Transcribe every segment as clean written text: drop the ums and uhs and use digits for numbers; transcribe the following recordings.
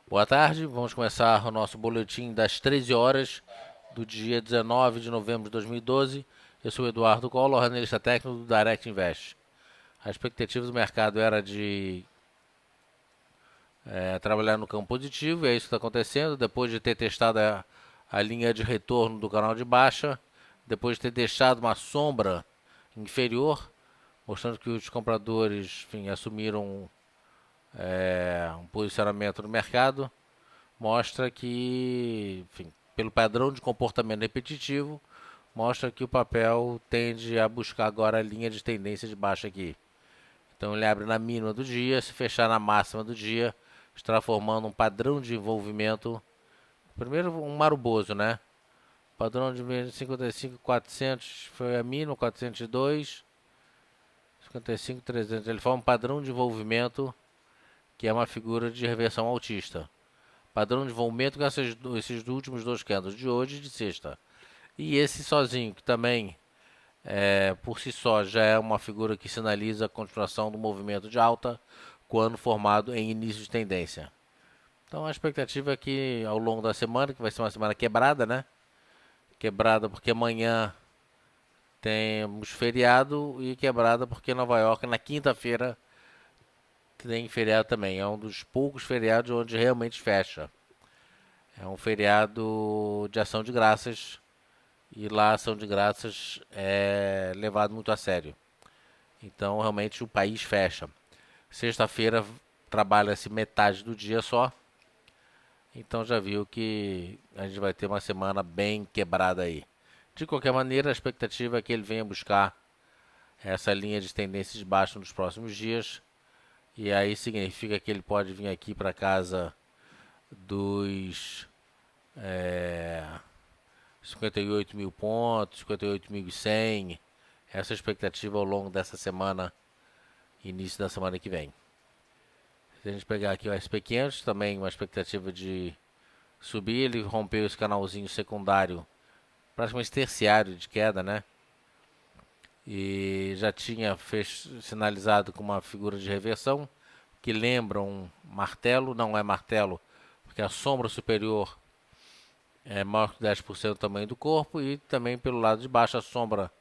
Boa tarde, vamos começar o nosso boletim das 13 horas do dia 19 de novembro de 2012. Eu sou o Eduardo Collor, analista técnico do Direct Invest. A expectativa do mercado era de trabalhar no campo positivo, e é isso que está acontecendo. Depois de ter testado a linha de retorno do canal de baixa, depois de ter deixado uma sombra inferior, mostrando que os compradores, enfim, assumiram um posicionamento no mercado, mostra que, enfim, pelo padrão de comportamento repetitivo, mostra que o papel tende a buscar agora a linha de tendência de baixa aqui. Então ele abre na mínima do dia, se fechar na máxima do dia, estará formando um padrão de envolvimento. Primeiro um maruboso, né? Padrão de 55,400 foi a mínima, 402, 55,300. Ele forma um padrão de envolvimento que é uma figura de reversão altista. Padrão de envolvimento com esses últimos dois candles de hoje e de sexta. E esse sozinho, que também por si só já é uma figura que sinaliza a continuação do movimento de alta quando formado em início de tendência. Então a expectativa é que ao longo da semana, que vai ser uma semana quebrada, né? Quebrada porque amanhã temos feriado e quebrada porque Nova York na quinta-feira tem feriado também. É um dos poucos feriados onde realmente fecha. É um feriado de ação de graças e lá a ação de graças é levado muito a sério. Então realmente o país fecha. Sexta-feira trabalha-se metade do dia só. Então já viu que a gente vai ter uma semana bem quebrada aí. De qualquer maneira, a expectativa é que ele venha buscar essa linha de tendência de baixo nos próximos dias. E aí significa que ele pode vir aqui para casa dos 58 mil pontos, 58.100. Essa é a expectativa ao longo dessa semana, início da semana que vem. Se a gente pegar aqui o SP500, também uma expectativa de subir. Ele rompeu esse canalzinho secundário, praticamente terciário de queda, né? E já tinha sinalizado com uma figura de reversão que lembra um martelo, não é martelo, porque a sombra superior é maior que 10% do tamanho do corpo e também pelo lado de baixo a sombra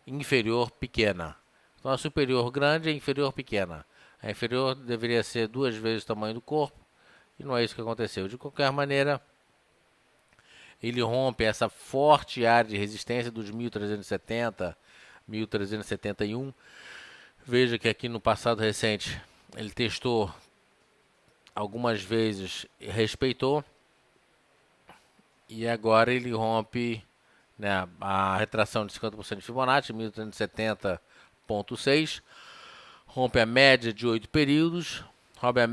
inferior pequena. Então a superior grande e a inferior pequena. A inferior deveria ser duas vezes o tamanho do corpo e não é isso que aconteceu. De qualquer maneira, ele rompe essa forte área de resistência dos 1370, 1371. Veja que aqui no passado recente ele testou algumas vezes e respeitou. E agora ele rompe, né, a retração de 50% de Fibonacci, 1370,6. Rompe a média de 8 períodos. Rompe a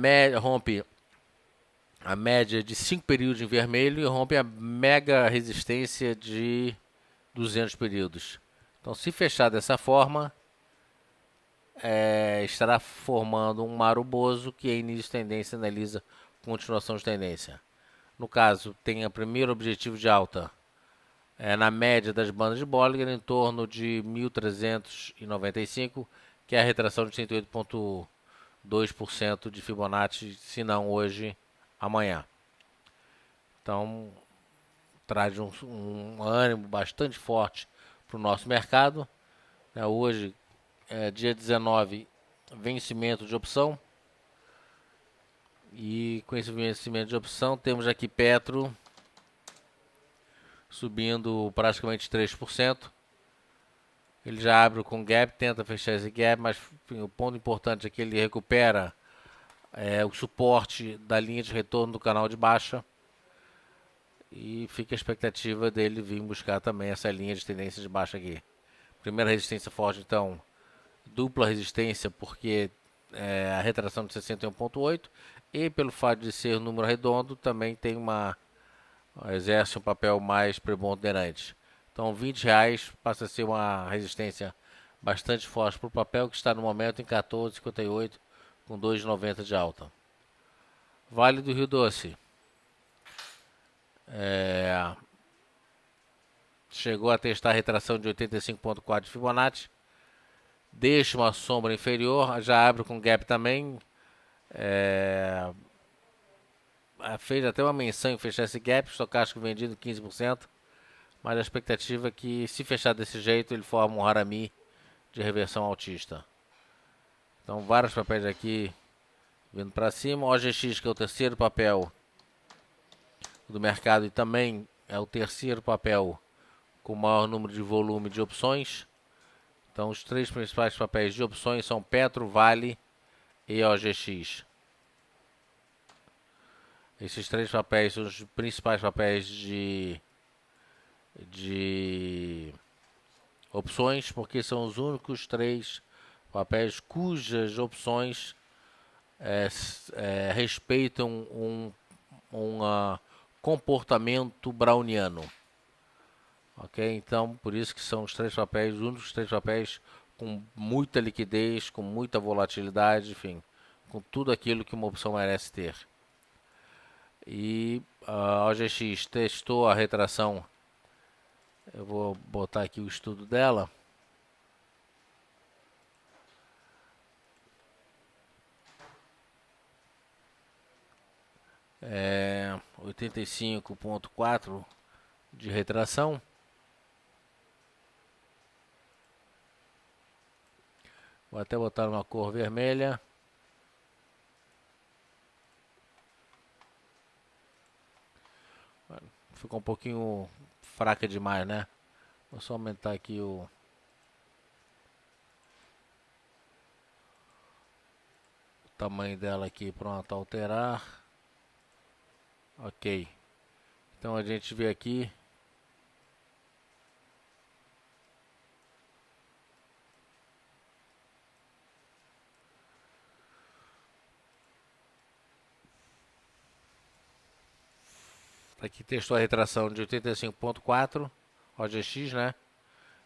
média de 5 períodos em vermelho e rompe a mega resistência de 200 períodos. Então, se fechar dessa forma, estará formando um maruboso que em início de tendência analisa continuação de tendência. No caso, tem o primeiro objetivo de alta na média das bandas de Bollinger em torno de 1395, que é a retração de 108,2% de Fibonacci, se não hoje, amanhã. Então, traz um ânimo bastante forte para o nosso mercado. Hoje, dia 19, vencimento de opção. E com esse vencimento de opção, temos aqui Petro subindo praticamente 3%. Ele já abre com gap, tenta fechar esse gap, mas enfim, o ponto importante é que ele recupera o suporte da linha de retorno do canal de baixa. E fica a expectativa dele vir buscar também essa linha de tendência de baixa aqui. Primeira resistência forte, então, dupla resistência, porque a retração de 61,8 e pelo fato de ser um número redondo, também tem exerce um papel mais preponderante. Então, R$ 20 passa a ser uma resistência bastante forte para o papel, que está no momento em 14,58, com 2,90 de alta. Vale do Rio Doce. Chegou a testar a retração de 85,4 de Fibonacci. Deixa uma sombra inferior, já abre com gap também. fez até uma menção em fechar esse gap, estocástico vendido 15%, mas a expectativa é que, se fechar desse jeito, ele forma um harami de reversão altista. Então, vários papéis aqui vindo para cima. O OGX, que é o terceiro papel do mercado e também é o terceiro papel com o maior número de volume de opções. Então, os três principais papéis de opções são Petro, Vale e OGX. Esses três papéis são os principais papéis de opções, porque são os únicos três papéis cujas opções respeitam um comportamento browniano. Ok? Então, por isso que são os três papéis, os únicos três papéis com muita liquidez, com muita volatilidade, enfim, com tudo aquilo que uma opção merece ter. E a OGX testou a retração. Eu vou botar aqui o estudo dela. É 85,4 de retração. Vou até botar uma cor vermelha. Ficou um pouquinho fraca demais, né? Vou só aumentar aqui o tamanho dela aqui, pronto, alterar. Ok. Então a gente vê aqui aqui testou a retração de 85,4 OGX, né?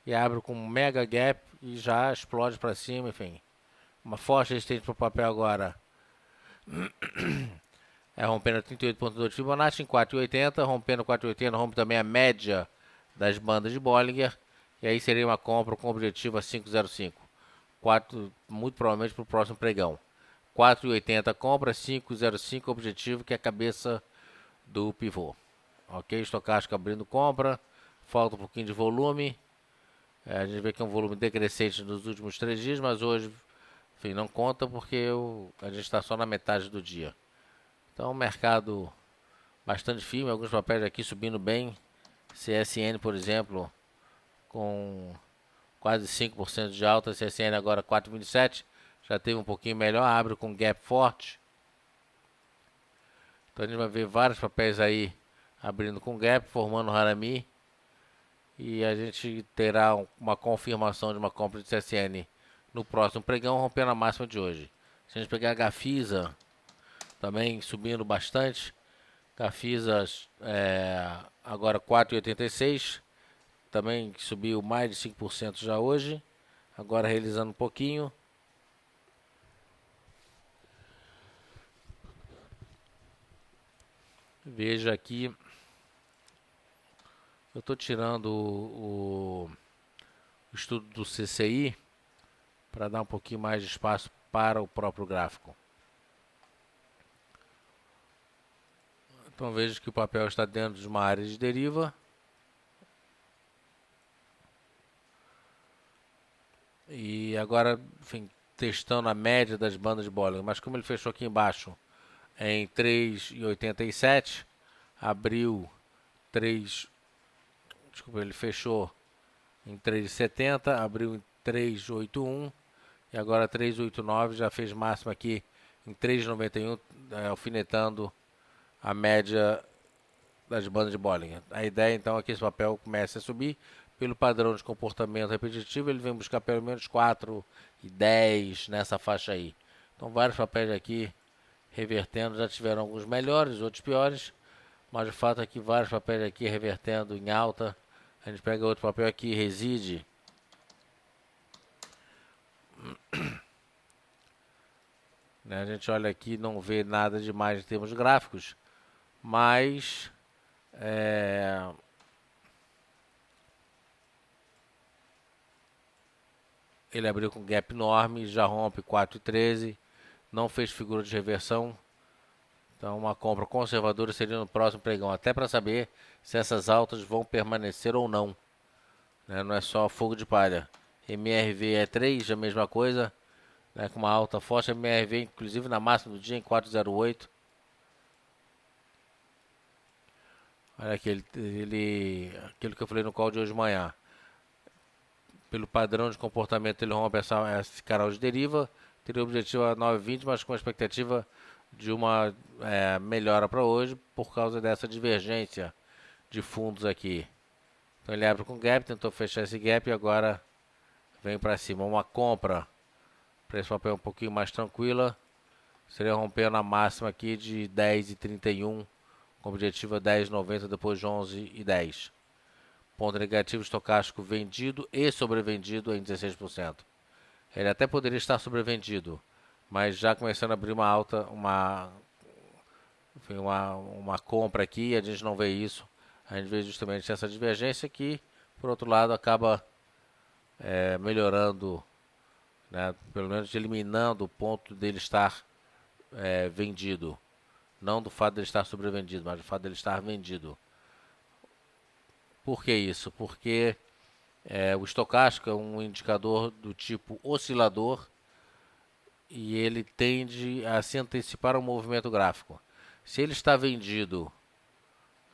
E abre com um mega gap e já explode para cima, enfim. Uma forte resistência para o papel agora é rompendo a 38,2 de Fibonacci em 4,80, rompendo 4,80, rompe também a média das bandas de Bollinger, e aí seria uma compra com objetivo a 5,05. Muito provavelmente para o próximo pregão. 4,80 compra, 5,05 objetivo, que é a cabeça do pivô. Ok, estocástico abrindo compra, falta um pouquinho de volume. A gente vê que é um volume decrescente nos últimos 3 dias, mas hoje, enfim, não conta porque a gente está só na metade do dia. Então, o mercado bastante firme, alguns papéis aqui subindo bem. CSN, por exemplo, com quase 5% de alta. CSN agora 4,27, já teve um pouquinho melhor, abre com gap forte. Então, a gente vai ver vários papéis aí abrindo com gap, formando harami. E a gente terá uma confirmação de uma compra de CSN no próximo pregão, rompendo a máxima de hoje. Se a gente pegar a Gafisa, também subindo bastante. Gafisa agora 4,86, também subiu mais de 5% já hoje. Agora realizando um pouquinho. Veja aqui. Eu estou tirando o estudo do CCI para dar um pouquinho mais de espaço para o próprio gráfico. Então veja que o papel está dentro de uma área de deriva. E agora, enfim, testando a média das bandas de Bollinger. Mas como ele fechou aqui embaixo em 3,87, abriu 3... Desculpa, ele fechou em 3,70, abriu em 3,81 e agora 3,89, já fez máximo aqui em 3,91, alfinetando a média das bandas de Bollinger. A ideia então é que esse papel comece a subir pelo padrão de comportamento repetitivo, ele vem buscar pelo menos 4,10 nessa faixa aí. Então vários papéis aqui revertendo, já tiveram alguns melhores, outros piores, mas o fato é que vários papéis aqui revertendo em alta. A gente pega outro papel aqui, Reside. A gente olha aqui, não vê nada demais em termos gráficos, mas ele abriu com gap enorme, já rompe 4,13, não fez figura de reversão. Então, uma compra conservadora seria no próximo pregão, até para saber se essas altas vão permanecer ou não, né? Não é só fogo de palha. MRV é 3, a mesma coisa, né? Com uma alta forte. MRV, inclusive, na máxima do dia em 4,08. Olha aqui, aquilo que eu falei no call de hoje de manhã. Pelo padrão de comportamento, ele rompe esse canal de deriva. Teria o objetivo a 9,20, mas com a expectativa de uma melhora para hoje por causa dessa divergência de fundos aqui. Então ele abre com gap, tentou fechar esse gap e agora vem para cima. Uma compra para esse papel um pouquinho mais tranquila seria romper na máxima aqui de 10,31, com objetivo a 10,90 depois de 11,10. Ponto negativo estocástico vendido e sobrevendido em 16%. Ele até poderia estar sobrevendido, mas já começando a abrir uma alta, uma compra aqui, a gente não vê isso. A gente vê justamente essa divergência que, por outro lado, acaba melhorando, né, pelo menos eliminando o ponto dele estar vendido. Não do fato dele estar sobrevendido, mas do fato dele estar vendido. Por que isso? Porque o estocástico é um indicador do tipo oscilador e ele tende a se antecipar ao movimento gráfico. Se ele está vendido,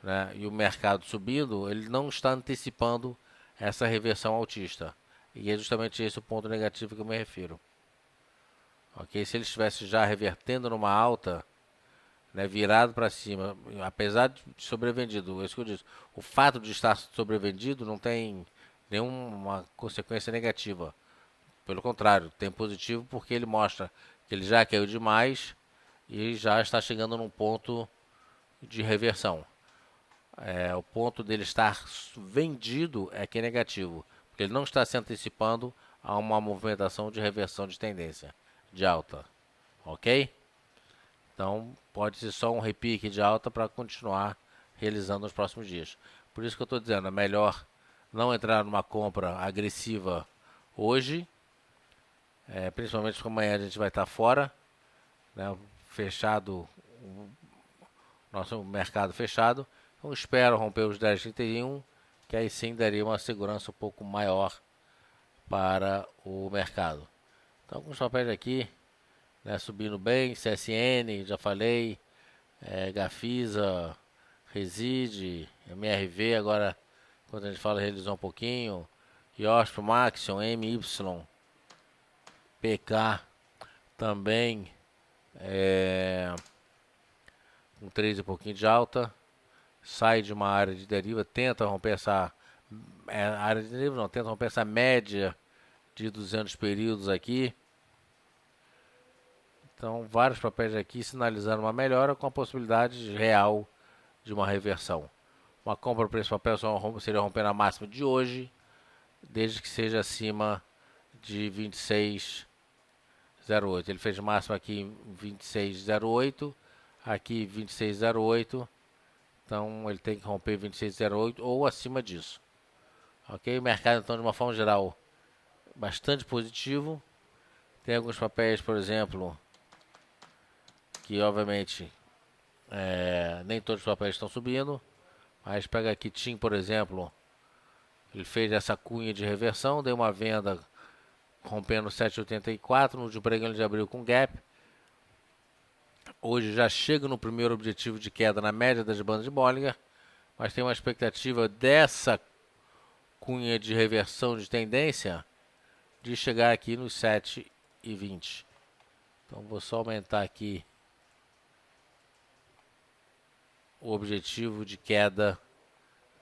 né, e o mercado subindo, ele não está antecipando essa reversão altista. E é justamente esse o ponto negativo que eu me refiro. Ok? Se ele estivesse já revertendo numa alta, né, virado para cima, apesar de sobrevendido, é isso que eu disse, o fato de estar sobrevendido não tem nenhuma consequência negativa. Pelo contrário, tem positivo porque ele mostra que ele já caiu demais e já está chegando num ponto de reversão. O ponto dele estar vendido é que é negativo, porque ele não está se antecipando a uma movimentação de reversão de tendência de alta. Ok? Então, pode ser só um repique de alta para continuar realizando nos próximos dias. Por isso que eu estou dizendo, é melhor não entrar numa compra agressiva hoje, principalmente porque amanhã a gente vai estar fora, né, fechado, o nosso mercado fechado. Então, espero romper os 10,31, que aí sim daria uma segurança um pouco maior para o mercado. Então, alguns papéis aqui, né, subindo bem, CSN, já falei, Gafisa, Reside, MRV, agora quando a gente fala realizou um pouquinho, IOSP, Maxion, MY, PK também, com 3 e pouquinho de alta, sai de uma área de deriva, tenta romper essa área de deriva, não, tenta romper essa média de 200 períodos aqui. Então, vários papéis aqui sinalizando uma melhora com a possibilidade real de uma reversão. Uma compra para esse papel seria romper na máxima de hoje, desde que seja acima de 26,08. Ele fez máxima aqui em 26,08, aqui 26,08. Então, ele tem que romper 26,08 ou acima disso. Ok? O mercado, então, de uma forma geral, bastante positivo. Tem alguns papéis, por exemplo, que obviamente nem todos os papéis estão subindo, mas pega aqui TIM, por exemplo, ele fez essa cunha de reversão, deu uma venda rompendo 7,84 no último pregão de abril com gap. Hoje já chega no primeiro objetivo de queda na média das bandas de Bollinger, mas tem uma expectativa dessa cunha de reversão de tendência de chegar aqui nos 7,20. Então vou só aumentar aqui o objetivo de queda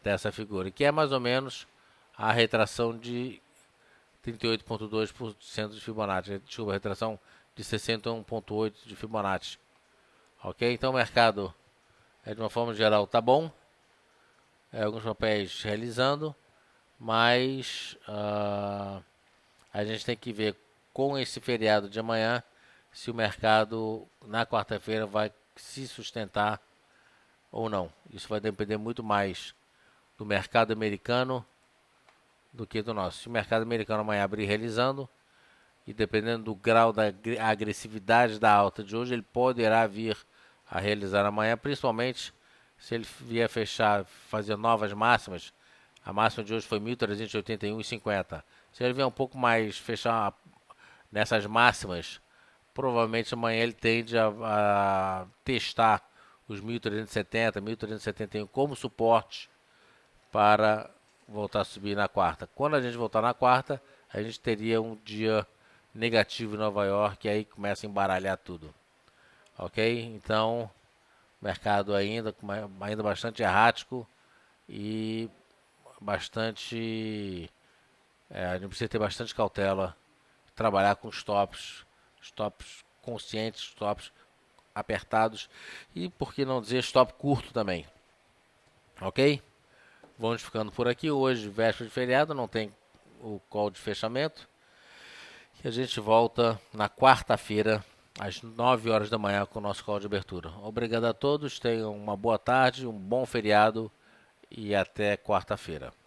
dessa figura, que é mais ou menos a retração de 38,2% de Fibonacci, desculpa, a retração de 61,8% de Fibonacci. Ok? Então o mercado, de uma forma geral, tá bom. Alguns papéis realizando, mas a gente tem que ver com esse feriado de amanhã se o mercado na quarta-feira vai se sustentar ou não. Isso vai depender muito mais do mercado americano do que do nosso. Se o mercado americano amanhã abrir realizando, e dependendo do grau da agressividade da alta de hoje, ele poderá vir a realizar amanhã, principalmente se ele vier fechar, fazer novas máximas. A máxima de hoje foi 1.381,50. Se ele vier um pouco mais fechar nessas máximas, provavelmente amanhã ele tende a testar os 1.370, 1.371 como suporte para voltar a subir na quarta. Quando a gente voltar na quarta, a gente teria um dia negativo em Nova York, e aí começa a embaralhar tudo. Ok? Então, mercado ainda bastante errático e bastante. A gente precisa ter bastante cautela, trabalhar com stops conscientes, stops apertados e, por que não dizer, stop curto também. Ok? Vamos ficando por aqui. Hoje, véspera de feriado, não tem o call de fechamento. E a gente volta na quarta-feira, às 9 horas da manhã, com o nosso call de abertura. Obrigado a todos, tenham uma boa tarde, um bom feriado e até quarta-feira.